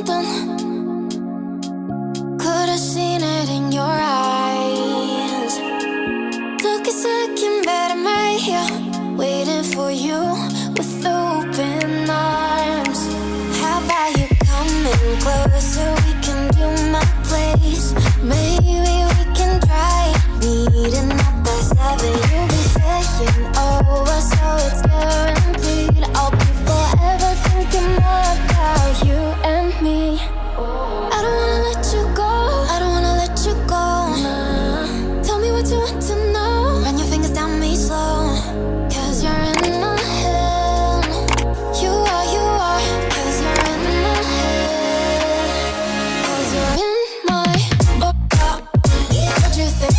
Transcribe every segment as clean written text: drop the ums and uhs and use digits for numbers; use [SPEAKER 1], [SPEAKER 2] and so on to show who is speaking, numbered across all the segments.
[SPEAKER 1] something. Could've seen it in your eyes. Took a second, but I'm right here, waiting for you with open arms. How about you coming closer? We can do my place. Maybe we can try meeting up by 7. You'll be saying over, so it's guaranteed. I'll be forever thinking more about you and me. I don't wanna let you go, I don't wanna let you go. Tell me what you want to know. Run your fingers down me slow, 'cause you're in my head. You are, 'cause you're in my head. 'Cause you're in my what you think?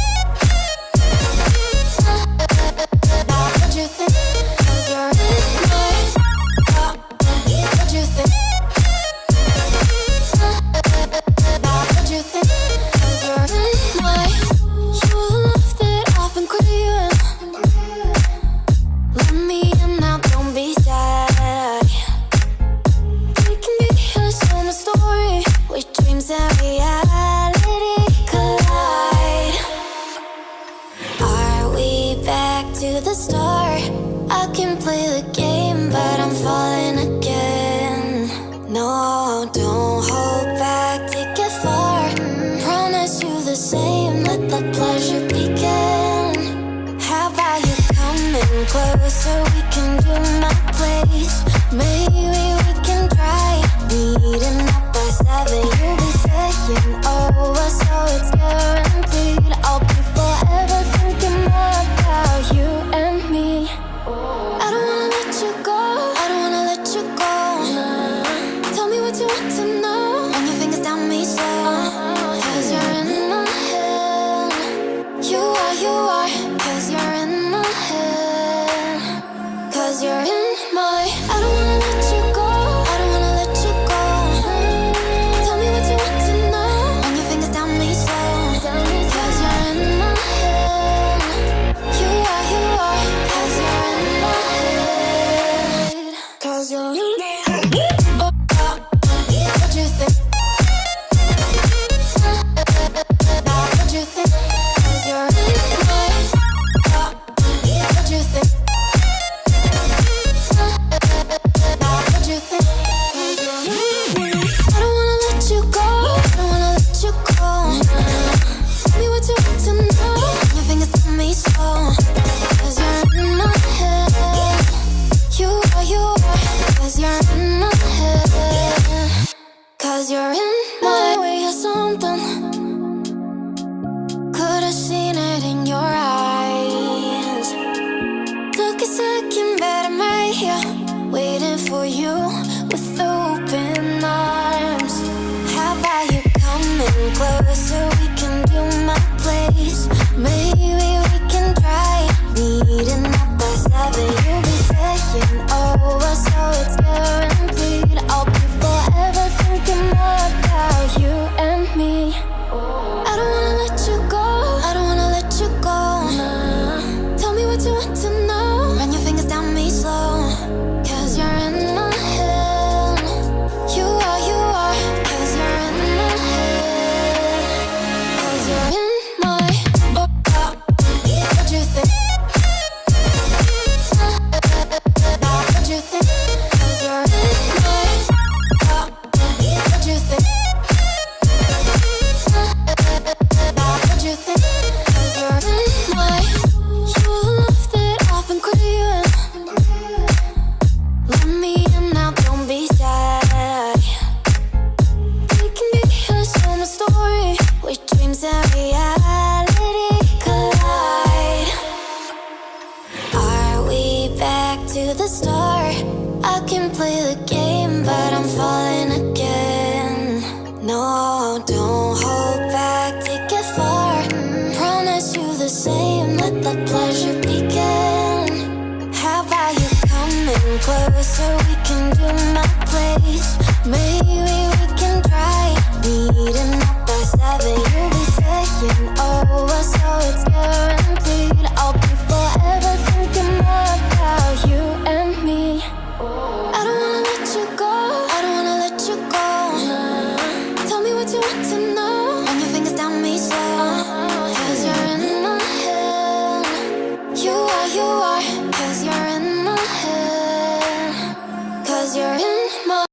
[SPEAKER 1] What you think? 'Cause you're in my what you think? What you think? 'Cause you're in my you love that I've been craving. Let me in now, don't be shy. We can be here, show my story, where dreams and reality collide. Are we back to the start? I can play the game, but I'm falling again. No, don't hold back, take it far. Promise you the same, let the pleasure begin. How about you coming closer? We can do my place. Maybe we can try meeting up by 7. You'll be saying over, so it's guaranteed. I'll be forever thinking more about you and me. I don't wanna let you go, I don't wanna let you go. Tell me what you want to know. Run your fingers down me slow, 'cause you're in my head. You are, 'cause you're in my head. 'Cause you're in my I don't wanna let you go, I don't wanna let you go. Tell me what you want to know. Run your fingers down me slow, 'cause you're in my head. You are, 'cause you're in my head. 'Cause you're in my head. What you think? What you think? 'Cause you're in my what you think? What you think? 'Cause you're in my I don't wanna let you go, I don't wanna let you go. Tell me what you want to know. Your fingers tell me so, 'cause you're in my head. You are, 'cause you're in my head. 'Cause you're in my way or something. Could've seen it in your eyes. Took a second, but I'm right here, waiting for you with open arms. How about you coming closer? We can do my place. Maybe we can try meeting up by 7. You'll be saying over, so it's guaranteed. I'll be forever thinking more about you and me. I don't wanna let you go, I don't wanna let you go. Tell me what you want to know. Run your fingers down me slow, 'cause you're in my head. You are, 'cause you're in my head. 'Cause you're in my what you think? What you think? 'Cause you're in my what you think? What you think? 'Cause you're in my you love that I've been craving. Let me in now, don't be shy. We can be here, show my story, where dreams and reality collide. Are we back to the start? I can play the game, but I'm falling again. No, don't hold back, take it far. Promise you the same, let the pleasure begin. How about you coming closer? We can do my place. Maybe we can try meeting up by 7. You'll be saying over, so it's guaranteed. I'll be forever thinking more about you and me.